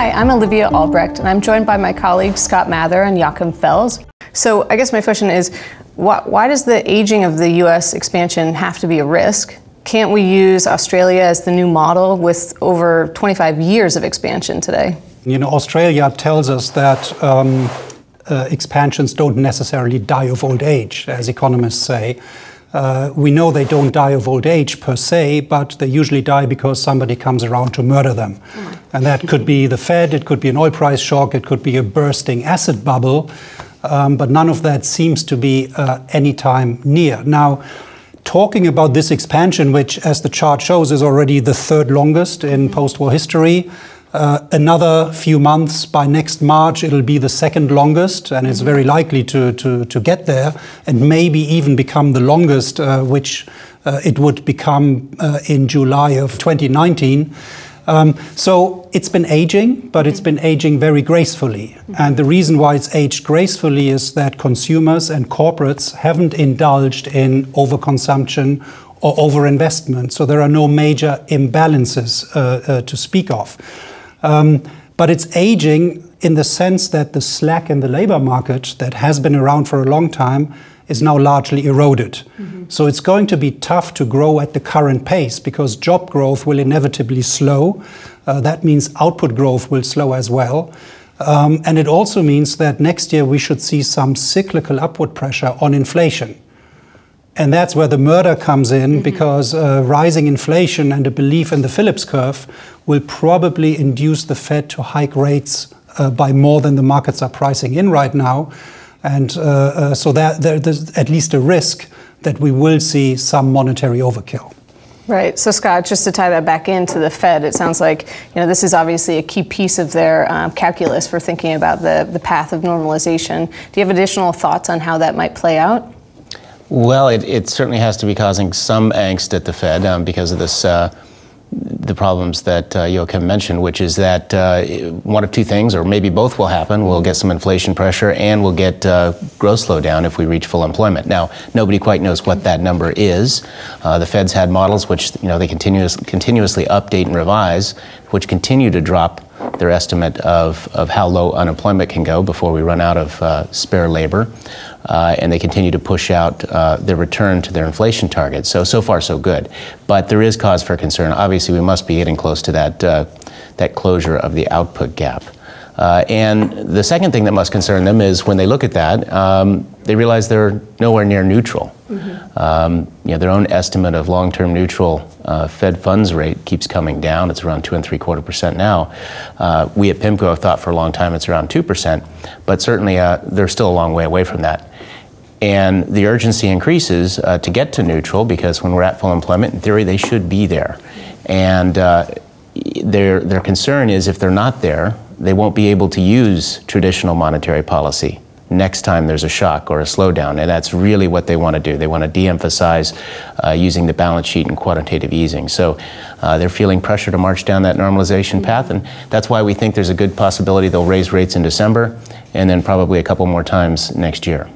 Hi, I'm Olivia Albrecht, and I'm joined by my colleagues Scott Mather and Joachim Fels. So I guess my question is, why does the aging of the U.S. expansion have to be a risk? Can't we use Australia as the new model with over 25 years of expansion today? You know, Australia tells us that expansions don't necessarily die of old age, as economists say. We know they don't die of old age per se, but they usually die because somebody comes around to murder them. And that could be the Fed, it could be an oil price shock, it could be a bursting asset bubble, but none of that seems to be anytime near. Now, talking about this expansion, which, as the chart shows, is already the third longest in post-war history, another few months, by next March, it'll be the second longest, and it's very likely to get there, and maybe even become the longest, which it would become in July of 2019. So it's been aging, but it's been aging very gracefully. And the reason why it's aged gracefully is that consumers and corporates haven't indulged in overconsumption or overinvestment. So there are no major imbalances to speak of. But it's aging in the sense that the slack in the labor market that has been around for a long time is now largely eroded. So it's going to be tough to grow at the current pace because job growth will inevitably slow. That means output growth will slow as well. And it also means that next year we should see some cyclical upward pressure on inflation. And that's where the murder comes in, because rising inflation and a belief in the Phillips curve will probably induce the Fed to hike rates by more than the markets are pricing in right now. And so there's at least a risk that we will see some monetary overkill. Right. So Scott, just to tie that back into the Fed, it sounds like this is obviously a key piece of their calculus for thinking about the path of normalization. Do you have additional thoughts on how that might play out? Well, it certainly has to be causing some angst at the Fed because of this, the problems that Joachim mentioned, which is that one of two things, or maybe both, will happen. We'll get some inflation pressure and we'll get growth slowdown if we reach full employment. Now, nobody quite knows what that number is. The Fed's had models which they continuously update and revise, which continue to drop their estimate of how low unemployment can go before we run out of spare labor. And they continue to push out their return to their inflation target. So far, so good. But there is cause for concern. Obviously, we must be getting close to that closure of the output gap. And the second thing that must concern them is when they look at that, they realize they're nowhere near neutral. Their own estimate of long-term neutral Fed funds rate keeps coming down. It's around 2.75% now. We at PIMCO have thought for a long time it's around 2%, but certainly they're still a long way away from that. And the urgency increases to get to neutral, because when we're at full employment, in theory, they should be there. And their concern is if they're not there, they won't be able to use traditional monetary policy next time there's a shock or a slowdown. And that's really what they want to do. They want to de-emphasize using the balance sheet and quantitative easing. So they're feeling pressure to march down that normalization path. And that's why we think there's a good possibility they'll raise rates in December and then probably a couple more times next year.